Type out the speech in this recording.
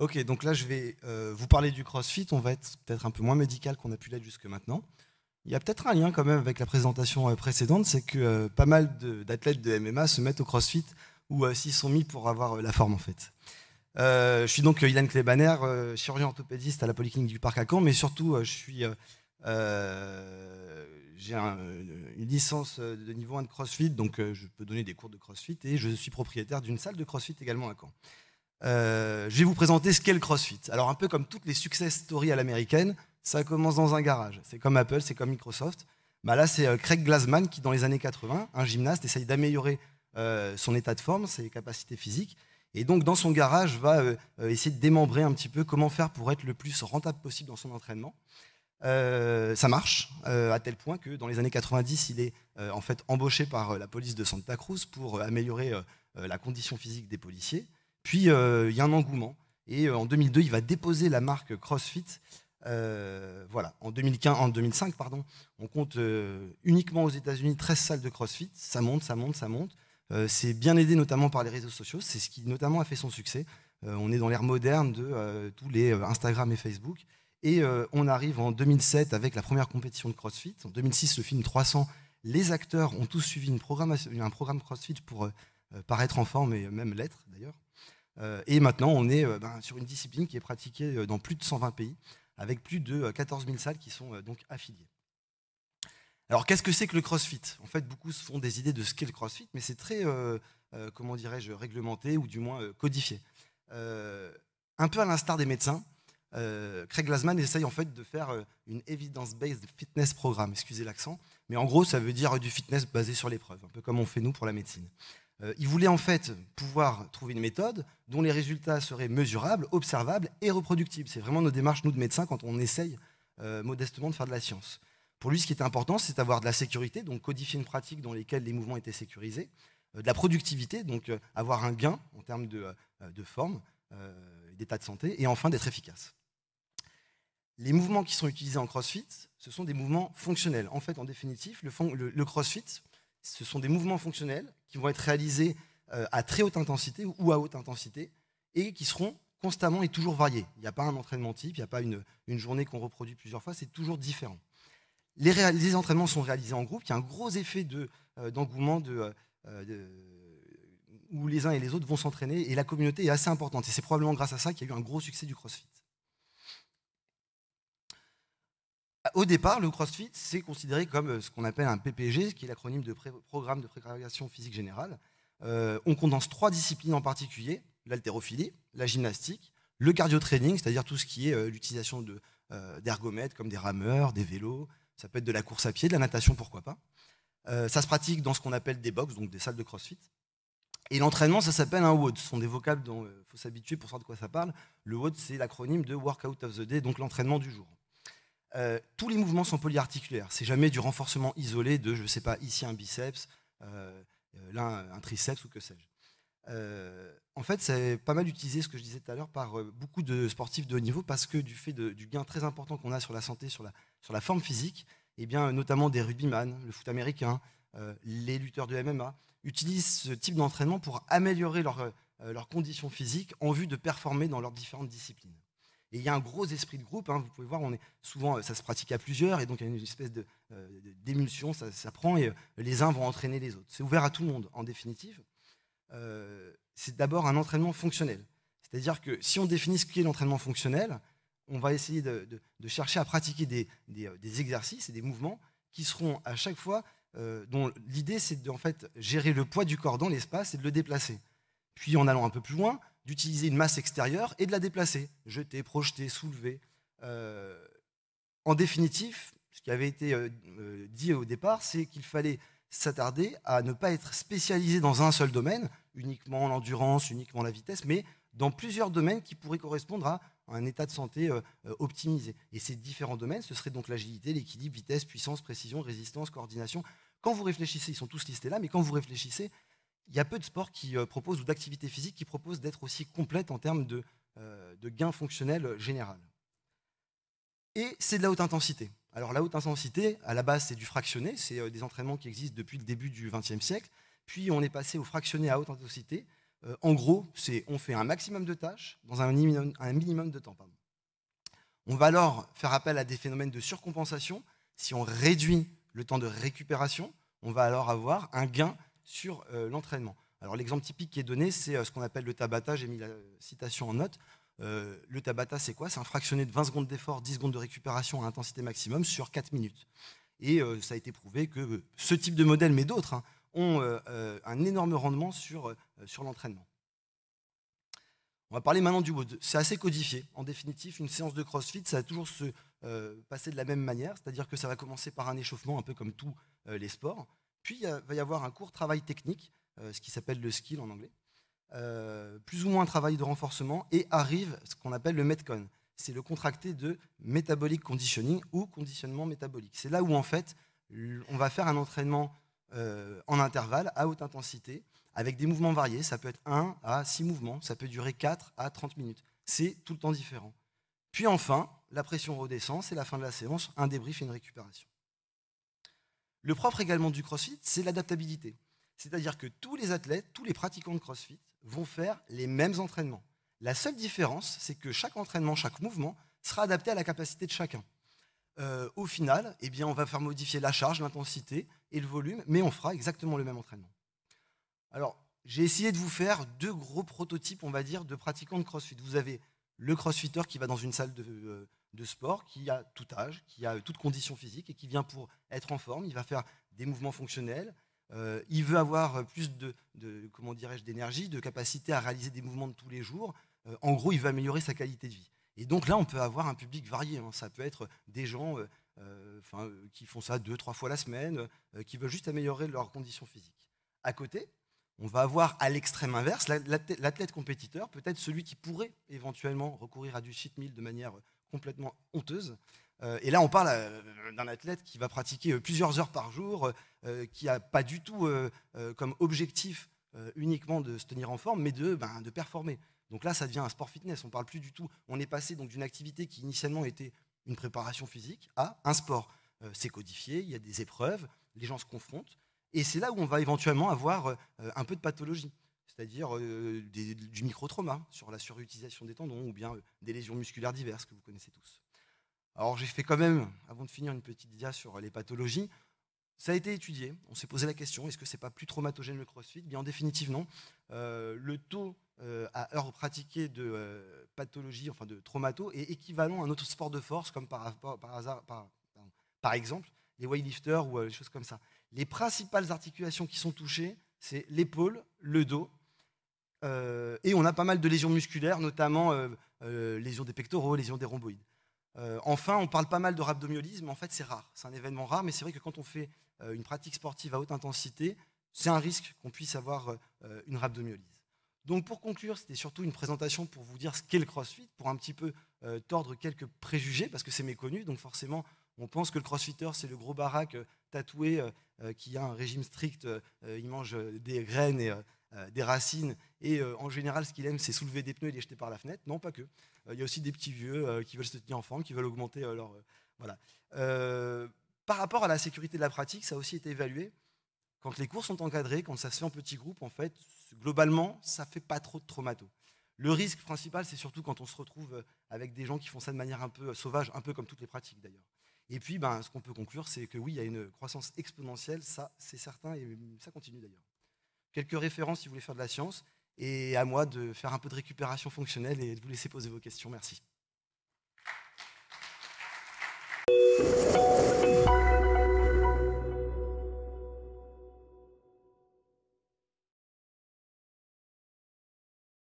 Ok, donc là je vais vous parler du CrossFit. On va être peut-être un peu moins médical qu'on a pu l'être jusque maintenant. Il y a peut-être un lien quand même avec la présentation précédente, c'est que pas mal d'athlètes de MMA se mettent au CrossFit ou s'y sont mis pour avoir la forme en fait. Je suis donc Ilan Klebaner, chirurgien orthopédiste à la Polyclinique du Parc à Caen, mais surtout j'ai une licence de niveau 1 de CrossFit, donc je peux donner des cours de CrossFit et je suis propriétaire d'une salle de CrossFit également à Caen. Je vais vous présenter ce qu'est le CrossFit. Alors un peu comme toutes les success stories à l'américaine, ça commence dans un garage. C'est comme Apple, c'est comme Microsoft. Bah là, c'est Craig Glassman qui, dans les années 80, un gymnaste, essaye d'améliorer son état de forme, ses capacités physiques. Et donc, dans son garage, va essayer de démembrer un petit peu comment faire pour être le plus rentable possible dans son entraînement. Ça marche, à tel point que dans les années 90, il est en fait embauché par la police de Santa Cruz pour améliorer la condition physique des policiers. Puis, il y a un engouement. Et en 2002, il va déposer la marque CrossFit. Voilà. En 2005, pardon, on compte uniquement aux États-Unis 13 salles de CrossFit. Ça monte, ça monte, ça monte. C'est bien aidé notamment par les réseaux sociaux. C'est ce qui notamment a fait son succès. On est dans l'ère moderne de tous les Instagram et Facebook. Et on arrive en 2007 avec la première compétition de CrossFit. En 2006, le film 300, les acteurs ont tous suivi un programme CrossFit pour paraître en forme et même l'être d'ailleurs. Et maintenant, on est sur une discipline qui est pratiquée dans plus de 120 pays, avec plus de 14 000 salles qui sont donc affiliées. Alors, qu'est-ce que c'est que le CrossFit? En fait, beaucoup se font des idées de ce qu'est le CrossFit, mais c'est très, comment dirais-je, réglementé ou du moins codifié. Un peu à l'instar des médecins, Craig Glassman essaye en fait de faire une evidence-based fitness programme, excusez l'accent, mais en gros, ça veut dire du fitness basé sur l'épreuve, un peu comme on fait nous pour la médecine. Il voulait en fait pouvoir trouver une méthode dont les résultats seraient mesurables, observables et reproductibles. C'est vraiment nos démarches, nous, de médecins, quand on essaye modestement de faire de la science. Pour lui, ce qui est important, c'est d'avoir de la sécurité, donc codifier une pratique dans laquelle les mouvements étaient sécurisés, de la productivité, donc avoir un gain en termes de forme, d'état de santé, et enfin d'être efficace. Les mouvements qui sont utilisés en CrossFit, ce sont des mouvements fonctionnels. En fait, en définitive, le CrossFit, ce sont des mouvements fonctionnels qui vont être réalisés à très haute intensité ou à haute intensité et qui seront constamment et toujours variés. Il n'y a pas un entraînement type, il n'y a pas une journée qu'on reproduit plusieurs fois, c'est toujours différent. Les entraînements sont réalisés en groupe, il y a un gros effet d'engouement où les uns et les autres vont s'entraîner et la communauté est assez importante. Et c'est probablement grâce à ça qu'il y a eu un gros succès du CrossFit. Au départ, le CrossFit, c'est considéré comme ce qu'on appelle un PPG, qui est l'acronyme de Programme de Préparation Physique Générale. On condense 3 disciplines en particulier, l'haltérophilie, la gymnastique, le cardio-training, c'est-à-dire tout ce qui est l'utilisation d'ergomètres comme des rameurs, des vélos, ça peut être de la course à pied, de la natation, pourquoi pas. Ça se pratique dans ce qu'on appelle des box, donc des salles de CrossFit. Et l'entraînement, ça s'appelle un WOD. Ce sont des vocables dont il faut s'habituer pour savoir de quoi ça parle. Le WOD, c'est l'acronyme de Workout of the Day, donc l'entraînement du jour. Tous les mouvements sont polyarticulaires. C'est jamais du renforcement isolé de, je ne sais pas, ici un biceps, là un triceps ou que sais-je. En fait, c'est pas mal utilisé, ce que je disais tout à l'heure, par beaucoup de sportifs de haut niveau parce que du fait du gain très important qu'on a sur la santé, sur la forme physique, et bien, notamment des rugbyman, le foot américain, les lutteurs de MMA, utilisent ce type d'entraînement pour améliorer leurs conditions physiques en vue de performer dans leurs différentes disciplines. Et il y a un gros esprit de groupe, hein, vous pouvez voir, souvent ça se pratique à plusieurs, et donc il y a une espèce d'émulsion, ça prend, et les uns vont entraîner les autres. C'est ouvert à tout le monde, en définitive. C'est d'abord un entraînement fonctionnel. C'est-à-dire que si on définit ce qu'est l'entraînement fonctionnel, on va essayer de chercher à pratiquer des exercices et des mouvements qui seront à chaque fois, dont l'idée c'est de en fait, gérer le poids du corps dans l'espace et de le déplacer. Puis en allant un peu plus loin, d'utiliser une masse extérieure et de la déplacer, jeter, projeter, soulever. En définitive, ce qui avait été dit au départ, c'est qu'il fallait s'attarder à ne pas être spécialisé dans un seul domaine, uniquement l'endurance, uniquement la vitesse, mais dans plusieurs domaines qui pourraient correspondre à un état de santé optimisé. Et ces différents domaines, ce serait donc l'agilité, l'équilibre, vitesse, puissance, précision, résistance, coordination. Quand vous réfléchissez, ils sont tous listés là, mais quand vous réfléchissez, il y a peu de sports qui proposent, ou d'activités physiques qui proposent d'être aussi complètes en termes de gains fonctionnels général. Et c'est de la haute intensité. Alors la haute intensité, à la base, c'est du fractionné, c'est des entraînements qui existent depuis le début du XXe siècle, puis on est passé au fractionné à haute intensité. En gros, on fait un maximum de tâches dans un minimum de temps. Pardon. On va alors faire appel à des phénomènes de surcompensation. Si on réduit le temps de récupération, on va alors avoir un gain sur l'entraînement. Alors l'exemple typique qui est donné, c'est ce qu'on appelle le Tabata. J'ai mis la citation en note. Le Tabata, c'est quoi? C'est un fractionné de 20 secondes d'effort, 10 secondes de récupération à intensité maximum sur 4 minutes. Et ça a été prouvé que ce type de modèle, mais d'autres, ont un énorme rendement sur l'entraînement. On va parler maintenant du WOD. C'est assez codifié. En définitive, une séance de CrossFit, ça va toujours se passer de la même manière, c'est-à-dire que ça va commencer par un échauffement, un peu comme tous les sports. Puis, il va y avoir un court travail technique, ce qui s'appelle le skill en anglais, plus ou moins un travail de renforcement, et arrive ce qu'on appelle le Metcon. C'est le contracté de metabolic conditioning ou conditionnement métabolique. C'est là où, en fait, on va faire un entraînement en intervalle, à haute intensité, avec des mouvements variés. Ça peut être 1 à 6 mouvements, ça peut durer 4 à 30 minutes. C'est tout le temps différent. Puis enfin, la pression redescend, c'est la fin de la séance, un débrief et une récupération. Le propre également du CrossFit, c'est l'adaptabilité. C'est-à-dire que tous les athlètes, tous les pratiquants de CrossFit vont faire les mêmes entraînements. La seule différence, c'est que chaque entraînement, chaque mouvement sera adapté à la capacité de chacun. Au final, eh bien, on va faire modifier la charge, l'intensité et le volume, mais on fera exactement le même entraînement. Alors, j'ai essayé de vous faire deux gros prototypes, on va dire, de pratiquants de CrossFit. Vous avez le crossfitter qui va dans une salle de sport, qui a tout âge, qui a toute condition physique et qui vient pour être en forme. Il va faire des mouvements fonctionnels. Il veut avoir plus d'énergie, de capacité à réaliser des mouvements de tous les jours. En gros, il veut améliorer sa qualité de vie. Et donc là, on peut avoir un public varié. Ça peut être des gens qui font ça 2-3 fois la semaine, qui veulent juste améliorer leur condition physique. À côté, on va avoir à l'extrême inverse l'athlète compétiteur, peut-être celui qui pourrait éventuellement recourir à du cheat meal de manière complètement honteuse. Et là, on parle d'un athlète qui va pratiquer plusieurs heures par jour, qui n'a pas du tout comme objectif uniquement de se tenir en forme, mais de performer. Donc là, ça devient un sport fitness. On parle plus du tout. On est passé donc d'une activité qui initialement était une préparation physique à un sport. C'est codifié, il y a des épreuves, les gens se confrontent. Et c'est là où on va éventuellement avoir un peu de pathologie, c'est-à-dire du micro-trauma sur la surutilisation des tendons ou bien des lésions musculaires diverses que vous connaissez tous. Alors j'ai fait quand même, avant de finir, une petite dia sur les pathologies. Ça a été étudié, on s'est posé la question, est-ce que c'est pas plus traumatogène le CrossFit? Bien en définitive non. Le taux à heure pratiquée de pathologie, enfin de traumato, est équivalent à un autre sport de force, comme par exemple les weightlifters ou les choses comme ça. Les principales articulations qui sont touchées, c'est l'épaule, le dos, et on a pas mal de lésions musculaires, notamment lésions des pectoraux, lésions des rhomboïdes. Enfin, on parle pas mal de rhabdomyolyse, mais en fait c'est rare. C'est un événement rare, mais c'est vrai que quand on fait une pratique sportive à haute intensité, c'est un risque qu'on puisse avoir une rhabdomyolyse. Donc pour conclure, c'était surtout une présentation pour vous dire ce qu'est le CrossFit, pour un petit peu tordre quelques préjugés, parce que c'est méconnu, donc forcément on pense que le crossfitter c'est le gros baraque tatoué qui a un régime strict, il mange des graines et des racines, et en général ce qu'il aime c'est soulever des pneus et les jeter par la fenêtre. Non, pas que. Il y a aussi des petits vieux qui veulent se tenir en forme, qui veulent augmenter leur... voilà. Par rapport à la sécurité de la pratique, ça a aussi été évalué. Quand les cours sont encadrés, quand ça se fait en petits groupes, en fait, globalement, ça ne fait pas trop de traumato. Le risque principal, c'est surtout quand on se retrouve avec des gens qui font ça de manière un peu sauvage, un peu comme toutes les pratiques d'ailleurs. Et puis, ce qu'on peut conclure, c'est que oui, il y a une croissance exponentielle, ça c'est certain, et ça continue d'ailleurs. Quelques références si vous voulez faire de la science, et à moi de faire un peu de récupération fonctionnelle et de vous laisser poser vos questions. Merci.